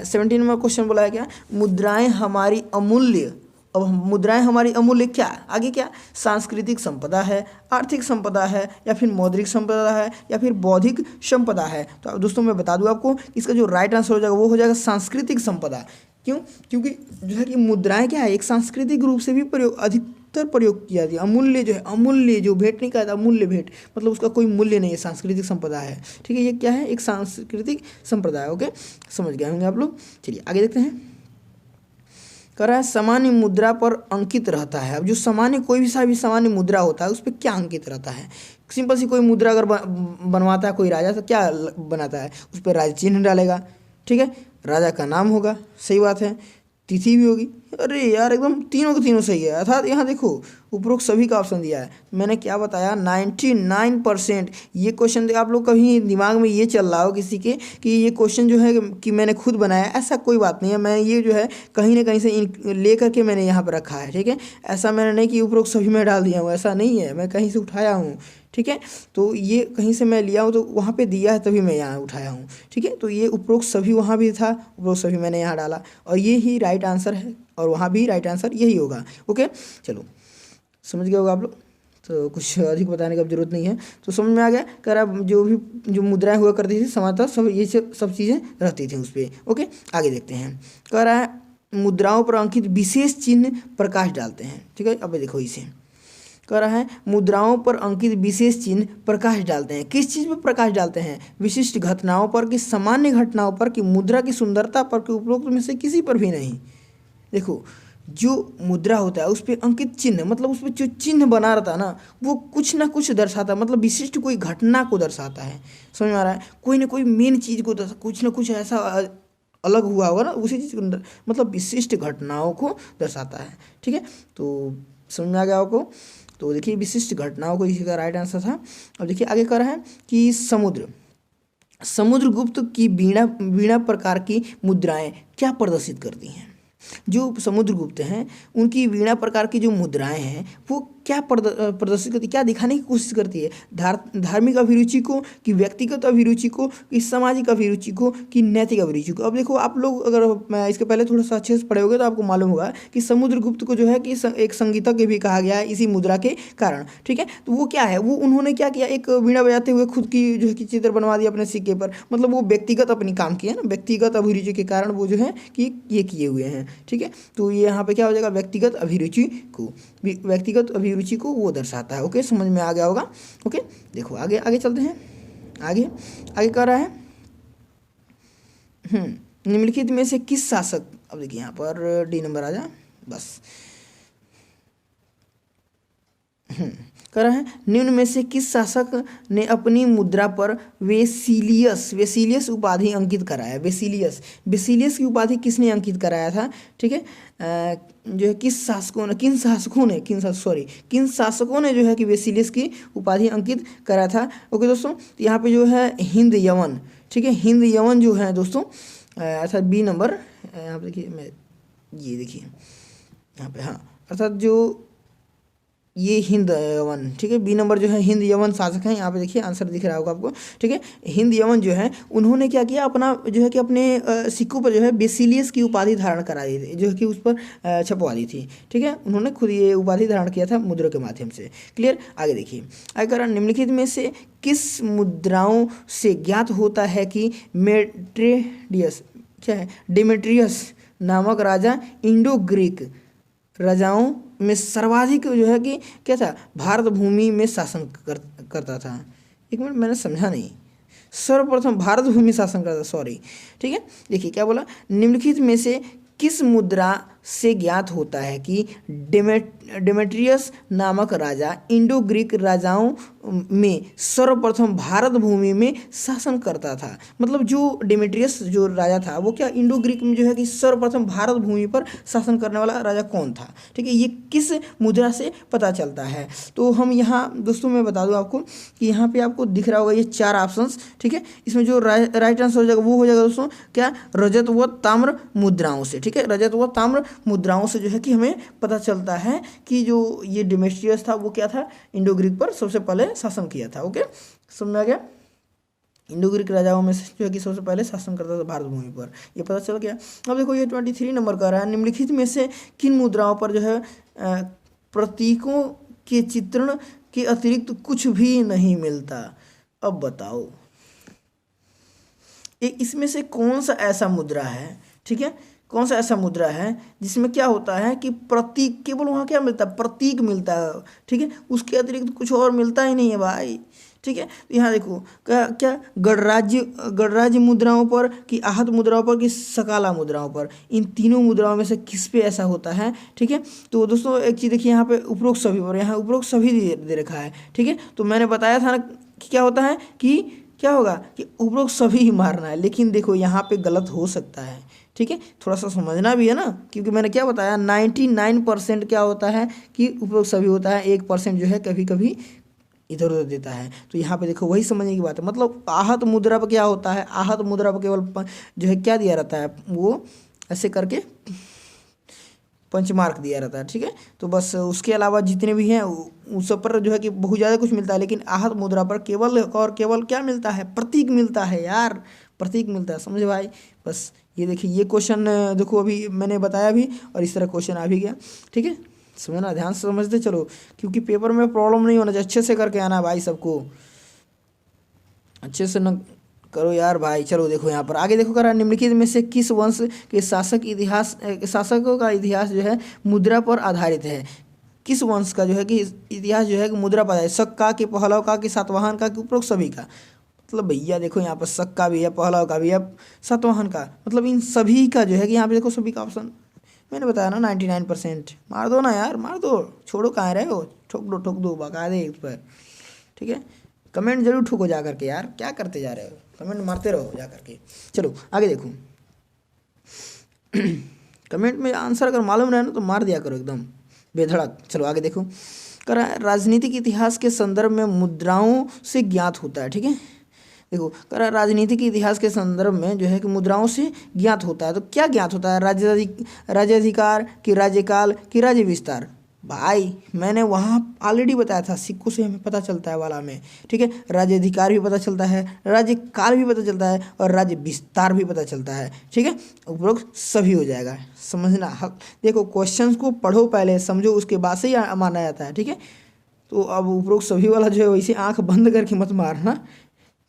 17 नंबर क्वेश्चन बोला है क्या, मुद्राएं हमारी अमूल्य। अब मुद्राएं हमारी अमूल्य क्या, आगे क्या, सांस्कृतिक संपदा है, आर्थिक संपदा है, या फिर मौद्रिक संपदा है, या फिर बौद्धिक संपदा है। तो अब दोस्तों मैं बता दूं आपको, इसका जो राइट आंसर हो जाएगा वो हो जाएगा सांस्कृतिक संपदा। क्यों, क्योंकि जो है कि मुद्राएं क्या है, एक सांस्कृतिक रूप से भी अधिकतर प्रयोग किया जाती है। अमूल्य जो है, अमूल्य जो भेंट नहीं कहता, अमूल्य भेंट मतलब उसका कोई मूल्य नहीं है, सांस्कृतिक संपदा है। ठीक है, ये क्या है, एक सांस्कृतिक संप्रदाय। ओके, समझ गए होंगे आप लोग। चलिए आगे देखते हैं। कह रहा है सामान्य मुद्रा पर अंकित रहता है। अब जो सामान्य कोई भी सामान्य मुद्रा होता है उस पर क्या अंकित रहता है। सिंपल सी कोई मुद्रा अगर बनवाता है कोई राजा, तो क्या बनाता है, उस पर राज चिन्ह डालेगा। ठीक है, राजा का नाम होगा, सही बात है। तिथि भी होगी। अरे यार एकदम तीनों के तीनों सही है। अर्थात यहाँ देखो उपरोक्त सभी का ऑप्शन दिया है। मैंने क्या बताया 99%। ये क्वेश्चन आप लोग कभी दिमाग में ये चल रहा हो किसी के कि ये क्वेश्चन जो है कि मैंने खुद बनाया, ऐसा कोई बात नहीं है। मैं ये जो है कहीं ना कहीं से ले करके मैंने यहाँ पर रखा है, ठीक है। ऐसा मैंने नहीं कि उपरोक्त सभी में डाल दिया हूँ, ऐसा नहीं है, मैं कहीं से उठाया हूँ, ठीक है। तो ये कहीं से मैं लिया हूँ तो वहाँ पे दिया है तभी मैं यहाँ उठाया हूँ, ठीक है। तो ये उपरोक्त सभी वहाँ भी था, उपरोक्त सभी मैंने यहाँ डाला और ये ही राइट आंसर है और वहाँ भी राइट आंसर यही होगा। ओके चलो समझ गए होगा आप लोग, तो कुछ अधिक बताने की अब जरूरत नहीं है। तो समझ में आ गया। कह रहा जो मुद्राएं हुआ करती थी समानता सब ये सब चीज़ें रहती थी उस पर। ओके आगे देखते हैं। कह रहा है मुद्राओं पर अंकित विशेष चिन्ह प्रकाश डालते हैं, ठीक है। अब देखो इसे कह रहा है मुद्राओं पर अंकित विशेष चिन्ह प्रकाश डालते हैं। किस चीज़ पर प्रकाश डालते हैं? विशिष्ट घटनाओं पर कि सामान्य घटनाओं पर कि मुद्रा की सुंदरता पर कि उपरोक्त में से किसी पर भी नहीं। देखो जो मुद्रा होता है उस पर अंकित चिन्ह मतलब उस पर जो चिन्ह बना रहता है ना वो कुछ ना कुछ दर्शाता है, मतलब विशिष्ट कोई घटना को दर्शाता है। समझ में आ रहा है? कोई ना कोई मेन चीज़ को कुछ ना कुछ ऐसा अलग हुआ होगा ना, उसी चीज़ को मतलब विशिष्ट घटनाओं को दर्शाता है, ठीक है। तो समझ में आ गया आपको। तो देखिए विशिष्ट घटनाओं को इसी का राइट आंसर था। अब देखिए आगे कर रहा है कि समुद्रगुप्त की वीणा प्रकार की मुद्राएं क्या प्रदर्शित करती हैं। जो समुद्रगुप्त हैं उनकी वीणा प्रकार की जो मुद्राएं हैं वो क्या प्रदर्शित करती, क्या दिखाने की कोशिश करती है? धार्मिक अभिरुचि को कि व्यक्तिगत अभिरुचि को कि सामाजिक अभिरुचि को कि नैतिक अभिरुचि को। अब देखो आप लोग अगर इसके पहले थोड़ा सा अच्छे से पढ़े होगे तो आपको मालूम होगा कि समुद्रगुप्त को जो है कि एक संगीतज्ञ भी कहा गया है इसी मुद्रा के कारण, ठीक है। तो वो क्या है, वो उन्होंने क्या किया, एक वीणा बजाते हुए खुद की जो है कि चित्र बनवा दिया अपने सिक्के पर, मतलब वो व्यक्तिगत अपनी काम किया ना, व्यक्तिगत अभिरुचि के कारण वो जो है कि ये किए हुए हैं, ठीक है। तो ये यहाँ पे क्या हो जाएगा, व्यक्तिगत अभिरुचि को वो दर्शाता है। ओके समझ में आ गया होगा। ओके देखो आगे आगे चलते हैं। आगे आगे कह रहा है निम्नलिखित में से किस शासक, अब देखिए यहाँ पर डी नंबर आ जा बस। कह रहा है निम्न में से किस शासक ने अपनी मुद्रा पर वेसिलियस उपाधि अंकित कराया। वेसिलियस की उपाधि किसने अंकित कराया था, ठीक है। जो है किन शासकों ने जो है कि वेसिलियस की उपाधि अंकित कराया था। ओके दोस्तों यहाँ पे जो है हिंद यवन, ठीक है, हिंद यवन जो है दोस्तों अर्थात बी नंबर यहाँ पे देखिए, मैं ये देखिए यहाँ पे, हाँ अर्थात जो ये हिंद यवन, ठीक है, बी नंबर जो है हिंद यवन शासक हैं। यहाँ पे देखिए आंसर दिख रहा होगा आपको, ठीक है। हिंद यवन जो है उन्होंने क्या किया, अपना जो है कि अपने सिक्कों पर जो है बेसिलियस की उपाधि धारण करा दी थी, जो है कि उस पर छपवा दी थी, ठीक है। उन्होंने खुद ये उपाधि धारण किया था मुद्रा के माध्यम से। क्लियर। आगे देखिए आगे निम्नलिखित में से किस मुद्राओं से ज्ञात होता है कि डेमेट्रियस नामक राजा इंडो ग्रीक राजाओं में सर्वाधिक जो है कि क्या था, भारत भूमि में शासन करता था। एक मिनट मैंने समझा नहीं, सर्वप्रथम भारत भूमि शासन करता, सॉरी, ठीक है। देखिए क्या बोला, निम्नलिखित में से किस मुद्रा से ज्ञात होता है कि डेमेट्रियस नामक राजा इंडो ग्रीक राजाओं में सर्वप्रथम भारत भूमि में शासन करता था। मतलब जो डेमेट्रियस जो राजा था वो क्या इंडो ग्रीक में जो है कि सर्वप्रथम भारत भूमि पर शासन करने वाला राजा कौन था, ठीक है। ये किस मुद्रा से पता चलता है? तो हम यहाँ दोस्तों मैं बता दूँ आपको कि यहाँ पे आपको दिख रहा होगा ये 4 ऑप्शंस, ठीक है। इसमें जो राइट आंसर हो जाएगा वो हो जाएगा दोस्तों क्या, रजत व ताम्र मुद्राओं से, ठीक है। रजत व ताम्र मुद्राओं से जो है कि हमें पता चलता है कि जो ये डेमेट्रियस था वो क्या था, इंडो ग्रीक पर सबसे पहले शासन किया था। ओके समझ में आ गया। इंडो ग्रीक राजाओं में से जो है कि सबसे पहले शासन करता था भारत भूमि पर, ये पता चल गया। अब देखो ये 23 नंबर का रहा है, निम्नलिखित में से किन मुद्राओं पर जो है प्रतीकों के चित्रण के अतिरिक्त कुछ भी नहीं मिलता। अब बताओ इसमें से कौन सा ऐसा मुद्रा है, ठीक है, कौन सा ऐसा मुद्रा है जिसमें क्या होता है कि प्रतीक, केवल वहाँ क्या मिलता है, प्रतीक मिलता है, ठीक है, उसके अतिरिक्त कुछ और मिलता ही नहीं है भाई, ठीक है। तो यहाँ देखो क्या गणराज्य मुद्राओं पर कि आहत मुद्राओं पर कि सकाला मुद्राओं पर, इन तीनों मुद्राओं में से किस पे ऐसा होता है, ठीक है। तो दोस्तों एक चीज़ देखिए यहाँ पे उपरोक्त सभी पर, यहाँ उपरोक्त सभी दे रखा है, ठीक है। तो मैंने बताया था ना कि क्या होता है कि क्या होगा कि उपरोक्त सभी ही मारना है, लेकिन देखो यहाँ पे गलत हो सकता है, ठीक है, थोड़ा सा समझना भी है ना, क्योंकि मैंने क्या बताया 99% क्या होता है कि उपरोक्त सभी होता है, 1% जो है कभी कभी इधर उधर देता है। तो यहाँ पे देखो वही समझने की बात है, मतलब आहत मुद्रा पर क्या होता है, आहत मुद्रा पर केवल जो है क्या दिया रहता है, वो ऐसे करके पंच मार्क दिया रहता है। ठीक है, तो बस उसके अलावा जितने भी हैं उस सब पर जो है कि बहुत ज़्यादा कुछ मिलता है, लेकिन आहत मुद्रा पर केवल और केवल क्या मिलता है, प्रतीक मिलता है यार, प्रतीक मिलता है, समझे भाई। बस ये देखिए, ये क्वेश्चन देखो अभी मैंने बताया भी और इस तरह क्वेश्चन आ भी गया। ठीक है, समझना, ध्यान से समझते चलो, क्योंकि पेपर में प्रॉब्लम नहीं होना चाहिए, अच्छे से करके आना भाई, सबको अच्छे से न करो यार भाई। चलो देखो यहाँ पर आगे देखो, करा निम्नलिखित में से किस वंश के शासकों का इतिहास जो है मुद्रा पर आधारित है। किस वंश का जो है कि इतिहास जो है कि मुद्रा पर आधारित, शक का कि पहलव का कि सातवाहन का कि उपरोक्त सभी का। मतलब भैया देखो यहाँ पर शक का भी है, पहलव का भी है, सातवाहन का, मतलब इन सभी का जो है कि यहाँ पे देखो सभी का ऑप्शन मैंने बताया ना 99%। मार दो ना यार, मार दो, छोड़ो कहाँ रहे हो, ठोक दो बका दे इस पर। ठीक है, कमेंट जरूर ठोको जा करके यार, क्या करते जा रहे हो, कमेंट मारते रहो जा करके। चलो आगे देखो कमेंट में आंसर अगर मालूम रहे ना तो मार दिया करो एकदम बेधड़क। चलो आगे देखो, करा राजनीतिक इतिहास के संदर्भ में मुद्राओं से ज्ञात होता है। ठीक है, देखो करा राजनीतिक इतिहास के संदर्भ में जो है कि मुद्राओं से ज्ञात होता है। तो क्या ज्ञात होता है, राज्याधिकार कि राज्यकाल कि राज्य विस्तार। भाई मैंने वहाँ ऑलरेडी बताया था, सिक्कों से हमें पता चलता है वाला में। ठीक है, राज्याधिकार भी पता चलता है, राज्य काल भी पता चलता है और राज्य विस्तार भी पता चलता है। ठीक है, उपरोक्त सभी हो जाएगा, समझना। देखो क्वेश्चंस को पढ़ो पहले, समझो, उसके बाद से ही माना जाता है। ठीक है, तो अब उपरोक्त सभी वाला जो है वैसे आंख बंद करके मत मारना।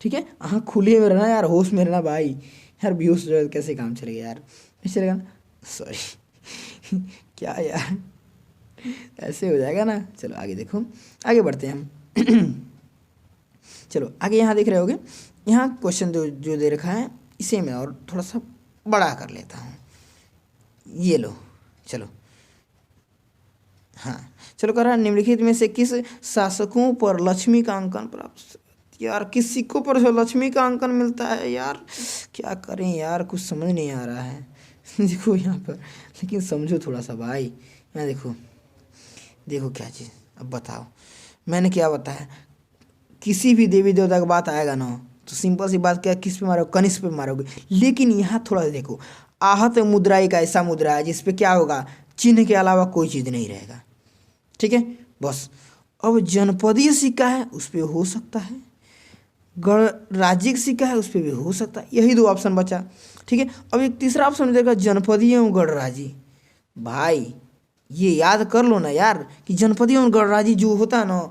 ठीक है, आँख खुली में रहना यार, होश में रहना भाई। यार बेहोश जो है कैसे काम चलेगा यार, नहीं चलेगा ना, सॉरी क्या यार, ऐसे हो जाएगा ना। चलो आगे देखो, आगे बढ़ते हैं हम चलो आगे यहाँ देख रहे होगे, यहाँ क्वेश्चन जो दे रखा है इसे मैं और थोड़ा सा बड़ा कर लेता हूँ, ये लो। चलो हाँ, चलो कर रहा, निम्नलिखित में से किस शासकों पर लक्ष्मी का अंकन प्राप्त। यार किस सिक्कों पर जो लक्ष्मी का अंकन मिलता है यार, क्या करें यार, कुछ समझ नहीं आ रहा है देखो यहाँ पर, लेकिन समझो थोड़ा सा भाई। यहाँ देखो, देखो क्या चीज़, अब बताओ मैंने क्या बताया, किसी भी देवी देवता का बात आएगा ना तो सिंपल सी बात क्या, किस पे मारोगे, कनिष्क पे मारोगे। लेकिन यहाँ थोड़ा देखो, आहत मुद्रा एक ऐसा मुद्रा है जिसपे क्या होगा, चिन्ह के अलावा कोई चीज़ नहीं रहेगा। ठीक है, बस। अब जनपदीय सिक्का है उस पर हो सकता है, गणराज्यिक सिक्का है उस पर भी हो सकता है, यही दो ऑप्शन बचा। ठीक है, अब एक तीसरा ऑप्शन देगा जनपदीय एवं गणराज्य। भाई ये याद कर लो ना यार कि जनपदीय एवं गणराज्य जो होता है ना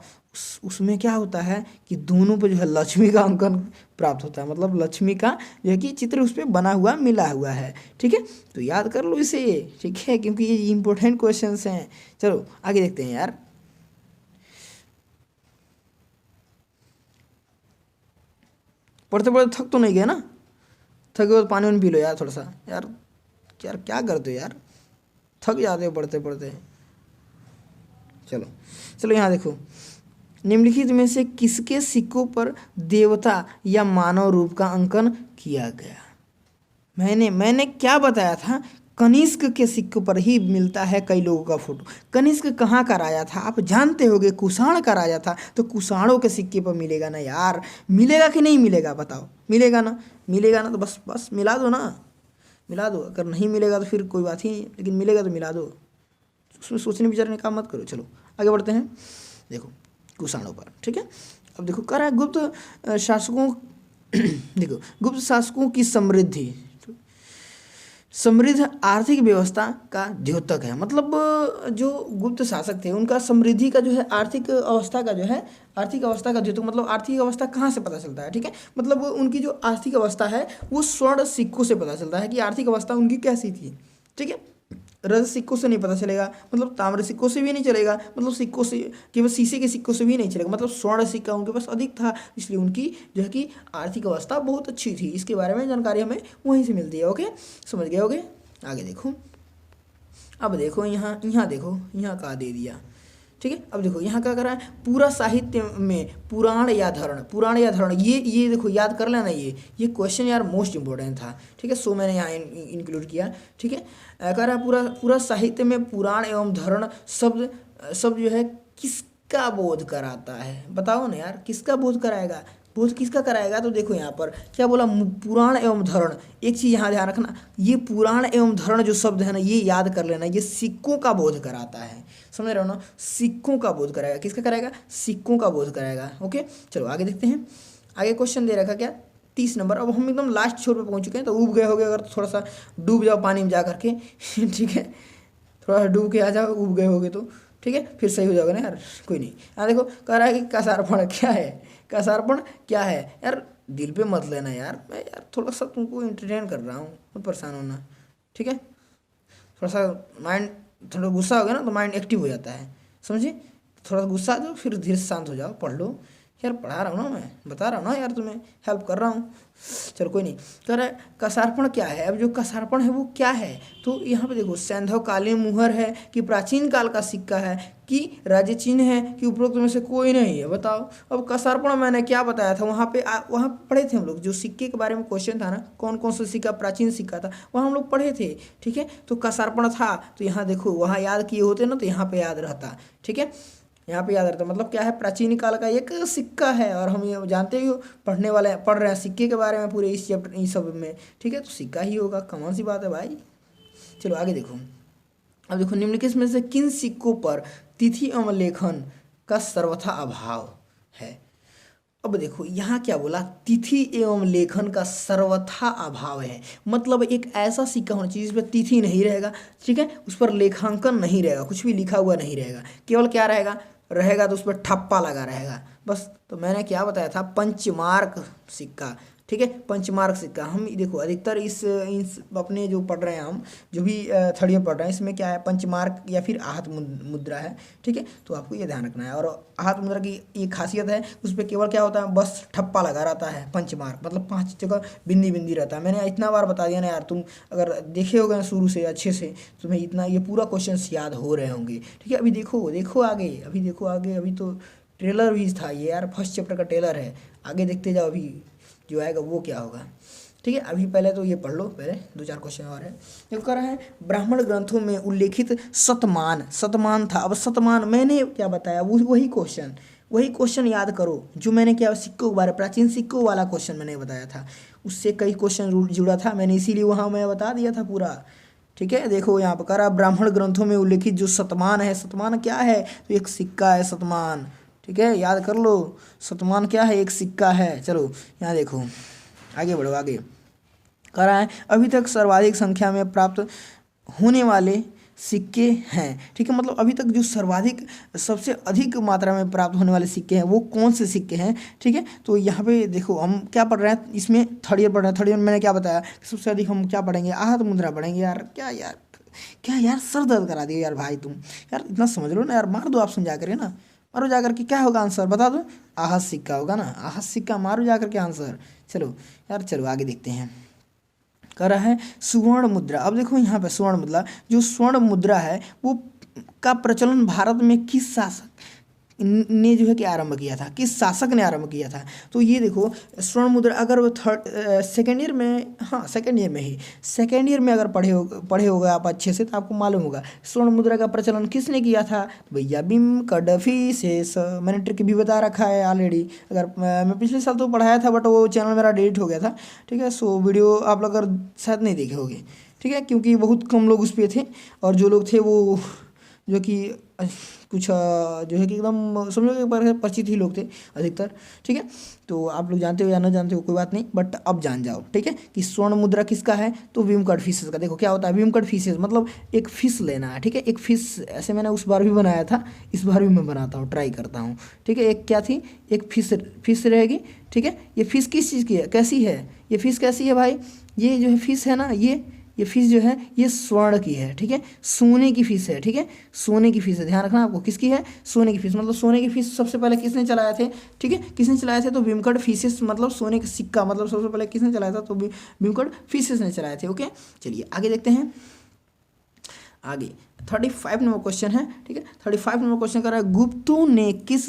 उसमें क्या होता है कि दोनों पे जो है लक्ष्मी का अंकन प्राप्त होता है, मतलब लक्ष्मी का जो है कि चित्र उस पर बना हुआ मिला हुआ है। ठीक है, तो याद कर लो इसे। ठीक है, क्योंकि ये इंपॉर्टेंट क्वेश्चंस हैं। चलो आगे देखते हैं यार, पढ़ते पढ़ते थक तो नहीं गए ना, थके हो तो पानी वानी पी लो यार थोड़ा सा यार, यार क्या करते हो यार, थक जाते हो पढ़ते पढ़ते। चलो चलो यहाँ देखो, निम्नलिखित में से किसके सिक्कों पर देवता या मानव रूप का अंकन किया गया। मैंने क्या बताया था, कनिष्क के सिक्कों पर ही मिलता है कई लोगों का फोटो। कनिष्क कहाँ का राजा था आप जानते होगे, कुषाण का राजा था, तो कुषाणों के सिक्के पर मिलेगा ना यार, मिलेगा कि नहीं मिलेगा बताओ, मिलेगा ना, मिलेगा ना, तो बस बस मिला दो ना, मिला दो। अगर नहीं मिलेगा तो फिर कोई बात ही नहीं, लेकिन मिलेगा तो मिला दो, उसमें सोचने विचारने का मत करो। चलो आगे बढ़ते हैं, देखो कुषाणों पर। ठीक है, अब देखो कर रहा है गुप्त शासकों देखो गुप्त शासकों की समृद्ध आर्थिक व्यवस्था का द्योतक है। मतलब जो गुप्त शासक थे उनका समृद्धि का जो है आर्थिक अवस्था का जो है, आर्थिक अवस्था का द्योतक, मतलब आर्थिक अवस्था कहाँ से पता चलता है। ठीक है, मतलब उनकी जो आर्थिक अवस्था है वो स्वर्ण सिक्कों से पता चलता है कि आर्थिक अवस्था उनकी कैसी थी। ठीक है, रज सिक्कों से नहीं पता चलेगा, मतलब ताम्र सिक्कों से भी नहीं चलेगा, मतलब सिक्कों से केवल शीशे के सिक्कों से भी नहीं चलेगा, मतलब स्वर्ण सिक्का उनके पास अधिक था, इसलिए उनकी जो है कि आर्थिक अवस्था बहुत अच्छी थी। इसके बारे में जानकारी हमें वहीं से मिलती है। ओके, समझ गए होगे। आगे देखो, अब देखो यहाँ देखो, यहाँ कहाँ दे दिया, ठीक है। अब देखो यहाँ क्या कर रहा है, पूरा साहित्य में पुराण या धरण, ये देखो याद कर लेना, ये क्वेश्चन यार मोस्ट इंपॉर्टेंट था, ठीक है। सो मैंने यहाँ इंक्लूड किया, ठीक है। कह रहा है पूरा साहित्य में पुराण एवं धरण शब्द जो है किसका बोध कराता है, बताओ ना यार, किसका बोध कराएगा, बोध किसका कराएगा। तो देखो यहाँ पर क्या बोला, पुराण एवं धरण। एक चीज़ यहाँ ध्यान रखना, ये पुराण एवं धरण जो शब्द है ना, ये याद कर लेना, ये सिक्कों का बोध कराता है, समझ रहे हो ना, सिक्कों का बोध कराएगा, किसका कराएगा, सिक्कों का बोध कराएगा, ओके। चलो आगे देखते हैं, आगे क्वेश्चन दे रखा क्या 30 नंबर। अब हम एकदम लास्ट छोर पे पहुँच चुके हैं, तो उब गए होगे अगर थोड़ा सा डूब जाओ पानी में जा करके ठीक है, थोड़ा सा डूब के आ जाओ, उब गए होगे तो ठीक है, फिर सही हो जाओगे ना यार, कोई नहीं। हाँ देखो कह रहा है कि कसारपण क्या है, कसारपण क्या है यार, दिल पे मत लेना यार, मैं यार थोड़ा सा तुमको एंटरटेन कर रहा हूँ, मत परेशान होना, ठीक है। थोड़ा सा माइंड, थोड़ा गुस्सा हो गया ना तो माइंड एक्टिव हो जाता है, समझे। थोड़ा सा गुस्सा आ जाओ, फिर धीरे से शांत हो जाओ, पढ़ लो यार, पढ़ा रहा हूँ ना मैं, बता रहा हूँ ना यार, तुम्हें हेल्प कर रहा हूँ। चलो कोई नहीं, कह रहा है कसारपण क्या है। अब जो कसारपण है वो क्या है, तो यहाँ पे देखो सैंधवकालीन मुहर है कि प्राचीन काल का सिक्का है कि राज्य चिन्ह है कि उपरोक्त में से कोई नहीं है, बताओ। अब कसारपण मैंने क्या बताया था, वहाँ पढ़े थे हम लोग, जो सिक्के के बारे में क्वेश्चन था ना, कौन कौन सा सिक्का प्राचीन सिक्का था, वहाँ हम लोग पढ़े थे, ठीक है। तो कसारपण था, तो यहाँ देखो वहाँ याद किए होते ना, तो यहाँ पे याद रहता, ठीक है, यहाँ पे याद रहता, मतलब क्या है, प्राचीन काल का एक सिक्का है, और हम ये जानते ही हो, पढ़ने वाले पढ़ रहे हैं सिक्के के बारे में पूरे इस चैप्टर इस सब में, ठीक है, तो सिक्का ही होगा, कमाल सी बात है भाई। चलो आगे देखो, अब देखो निम्नलिखित में से किन सिक्कों पर तिथि एवं लेखन का सर्वथा अभाव है। अब देखो यहाँ क्या बोला, तिथि एवं लेखन का सर्वथा अभाव है, मतलब एक ऐसा सिक्का होना चाहिए जिस पर तिथि नहीं रहेगा, ठीक है, उस पर लेखांकन नहीं रहेगा, कुछ भी लिखा हुआ नहीं रहेगा, केवल क्या रहेगा तो उस पर ठप्पा लगा रहेगा बस। तो मैंने क्या बताया था, पंचमार्क सिक्का, ठीक है, पंचमार्क सिक्का। हम देखो अधिकतर इस अपने जो पढ़ रहे हैं, हम जो भी थर्ड ईयर पढ़ रहे हैं, इसमें क्या है, पंचमार्क या फिर आहत मुद्रा है, ठीक है, तो आपको ये ध्यान रखना है। और आहत मुद्रा की ये खासियत है, उस पर केवल क्या होता है, बस ठप्पा लगा रहता है, पंचमार्क मतलब 5 जगह बिंदी बिंदी रहता है। मैंने इतना बार बता दिया ना यार, तुम अगर देखे होगे शुरू से अच्छे से, तुम्हें इतना ये पूरा क्वेश्चन याद हो रहे होंगे, ठीक है। अभी देखो आगे, अभी तो ट्रेलर भी था ये यार, फर्स्ट चैप्टर का ट्रेलर है, आगे देखते जाओ, अभी जो आएगा वो क्या होगा, ठीक है। अभी पहले तो ये पढ़ लो, पहले 2-4 क्वेश्चन और है। देखो कह रहा है ब्राह्मण ग्रंथों में उल्लेखित शतमान था। अब शतमान मैंने क्या बताया, वही क्वेश्चन याद करो जो मैंने क्या सिक्कों के बारे, प्राचीन सिक्कों वाला क्वेश्चन मैंने बताया था, उससे कई क्वेश्चन जुड़ा था, मैंने इसीलिए वहाँ मैं बता दिया था पूरा, ठीक है। देखो यहाँ पर कह रहा ब्राह्मण ग्रंथों में उल्लेखित जो शतमान है, शतमान क्या है, तो एक सिक्का है शतमान, ठीक है, याद कर लो, शतमान क्या है, एक सिक्का है। चलो यहाँ देखो, आगे बढ़ो, आगे कह रहा है अभी तक सर्वाधिक संख्या में प्राप्त होने वाले सिक्के हैं, ठीक है, मतलब अभी तक जो सर्वाधिक सबसे अधिक मात्रा में प्राप्त होने वाले सिक्के हैं वो कौन से सिक्के हैं, ठीक है। तो यहाँ पे देखो हम क्या पढ़ रहे हैं, इसमें थर्ड ईयर पढ़ रहे हैं, थर्ड ईयर में मैंने क्या बताया, सबसे अधिक हम क्या पढ़ेंगे, आहत मुद्रा पढ़ेंगे। यार क्या यार सर दर्द करा दिया यार भाई, तुम यार इतना समझ लो ना यार, मार दो आप समझा कर ना, मारो जाकर के, क्या होगा आंसर बता दो, आहत सिक्का होगा ना, आहत सिक्का, मारो जाकर के आंसर। चलो यार, चलो आगे देखते हैं। कह रहा है सुवर्ण मुद्रा। अब देखो यहाँ पे स्वर्ण मुद्रा, जो स्वर्ण मुद्रा है वो का प्रचलन भारत में किस शासक ने जो है कि आरंभ किया था, किस शासक ने आरंभ किया था। तो ये देखो स्वर्ण मुद्रा, अगर वो सेकेंड ईयर में, हाँ सेकेंड ईयर में अगर पढ़े होगा आप अच्छे से, तो आपको मालूम होगा स्वर्ण मुद्रा का प्रचलन किसने किया था, भैया भीम कडफी शेष। मैंने ट्रिक भी बता रखा है ऑलरेडी, अगर मैं पिछले साल तो पढ़ाया था, बट वो चैनल मेरा डिलीट हो गया था, ठीक है। सो वीडियो आप लोग अगर शायद नहीं देखे होंगे, ठीक है, क्योंकि बहुत कम लोग उस पर थे, और जो लोग थे वो जो कि कुछ जो है कि एकदम समझो कि परिचित ही लोग थे अधिकतर, ठीक है। तो आप लोग जानते हो या ना जानते हो कोई बात नहीं, बट अब जान जाओ, ठीक है, कि स्वर्ण मुद्रा किसका है, तो विमकट फिशेस का। देखो क्या होता है विमकट फिशेस, मतलब एक फिश लेना है, ठीक है, एक फिश, ऐसे मैंने उस बार भी बनाया था, इस बार भी मैं बनाता हूँ, ट्राई करता हूँ, ठीक है। एक क्या थी, एक फिश रहेगी, ठीक है। ये फिश किस चीज़ की है, कैसी है ये फिश, कैसी है भाई, ये जो है फिश है ना, ये फिश जो है ये स्वर्ण की है, ठीक है, सोने की फिश है, ठीक है, सोने की फिश है, ध्यान रखना आपको, किसकी है, सोने की फिश। मतलब सोने की फिश सबसे पहले किसने चलाए थे, ठीक है, किसने चलाए थे, तो विमकट फिशेस, मतलब सोने का सिक्का, मतलब सबसे पहले किसने चलाया था, तो विमकट फिशेस ने चलाए थे, ओके। चलिए आगे देखते हैं, आगे 35 नंबर क्वेश्चन है, ठीक है। 35 नंबर क्वेश्चन कर रहा है, गुप्तों ने किस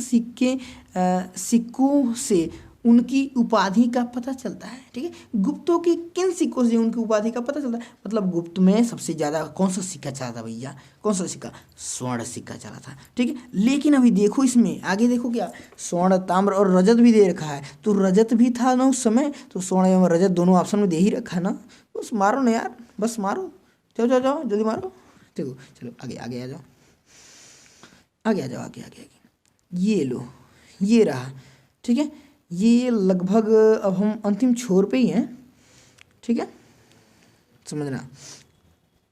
सिक्कों से उनकी उपाधि का पता चलता है, ठीक है। गुप्तों की किन सिक्कों से उनकी उपाधि का पता चलता है, मतलब गुप्त में सबसे ज़्यादा कौन सा सिक्का चला था भैया, कौन सा सिक्का, स्वर्ण सिक्का चला था, ठीक है। लेकिन अभी देखो इसमें आगे देखो क्या, स्वर्ण, ताम्र और रजत भी दे रखा है, तो रजत भी था ना उस समय, तो स्वर्ण एवं रजत दोनों ऑप्शन में दे ही रखा है ना, बस मारो ना यार, बस मारो, जाओ जाओ जाओ जल्दी मारो, देखो चलो आगे आगे आ जाओ, आगे आ जाओ, आगे आगे आगे, ये लो, ये रहा, ठीक है। ये लगभग अब हम अंतिम छोर पे ही हैं, ठीक है, समझना,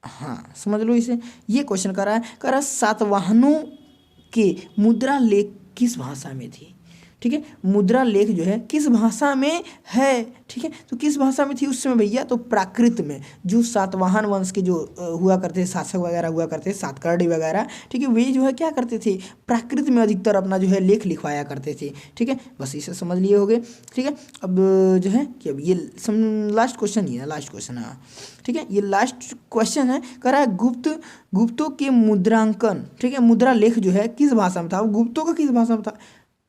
हाँ समझ लो इसे। ये क्वेश्चन कर रहा है सातवाहनों के मुद्रा लेख किस भाषा में थी, ठीक है। मुद्रा लेख जो है किस भाषा में है, ठीक है, तो किस भाषा में थी उस समय भैया, तो प्राकृत में। जो सातवाहन वंश के जो हुआ करते थे, शासक वगैरह हुआ करते थे, सातकर्णी वगैरह, ठीक है, वे जो है क्या करते थे, प्राकृत में अधिकतर अपना जो है लेख लिखवाया करते थे, ठीक है, बस इसे समझ लिए होगे, ठीक है। अब जो है कि अब ये लास्ट क्वेश्चन ही है, लास्ट क्वेश्चन, हाँ ठीक है, ये लास्ट क्वेश्चन है, कह रहा है गुप्तों के मुद्रांकन, ठीक है, मुद्रा लेख जो है किस भाषा में था, गुप्तों का किस भाषा में था,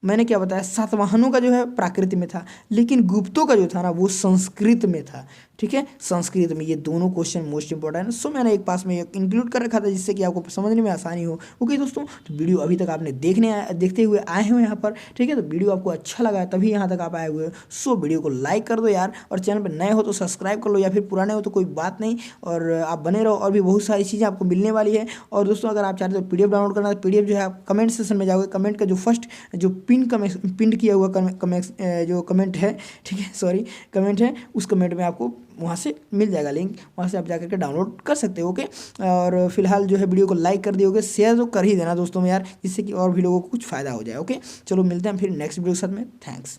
मैंने क्या बताया, सातवाहनों का जो है प्राकृत में था, लेकिन गुप्तों का जो था ना वो संस्कृत में था, ठीक है, संस्कृत में। ये दोनों क्वेश्चन मोस्ट इंपॉर्टेंट है, सो मैंने एक पास में इंक्लूड कर रखा था जिससे कि आपको समझने में आसानी हो। ओके दोस्तों, तो वीडियो अभी तक आपने देखते हुए आए हो यहाँ पर, ठीक है, तो वीडियो आपको अच्छा लगा है तभी यहाँ तक आप आए हुए हो, सो वीडियो को लाइक कर दो यार, और चैनल पर नए हो तो सब्सक्राइब कर लो, या फिर पुराने हो तो कोई बात नहीं, और आप बने रहो, और भी बहुत सारी चीज़ें आपको मिलने वाली है। और दोस्तों अगर आप चाहते हो PDF डाउनलोड करना, तो PDF जो है आप कमेंट सेक्शन में जाओगे, कमेंट का जो फर्स्ट जो पिन किया हुआ जो कमेंट है, ठीक है, सॉरी कमेंट है, उस कमेंट में आपको वहाँ से मिल जाएगा लिंक, वहाँ से आप जाकर के डाउनलोड कर सकते हो। ओके, और फिलहाल जो है वीडियो को लाइक कर दियोगे, शेयर तो कर ही देना दोस्तों में यार, जिससे कि और भी लोगों को कुछ फ़ायदा हो जाए। ओके, चलो मिलते हैं फिर नेक्स्ट वीडियो के साथ में, थैंक्स।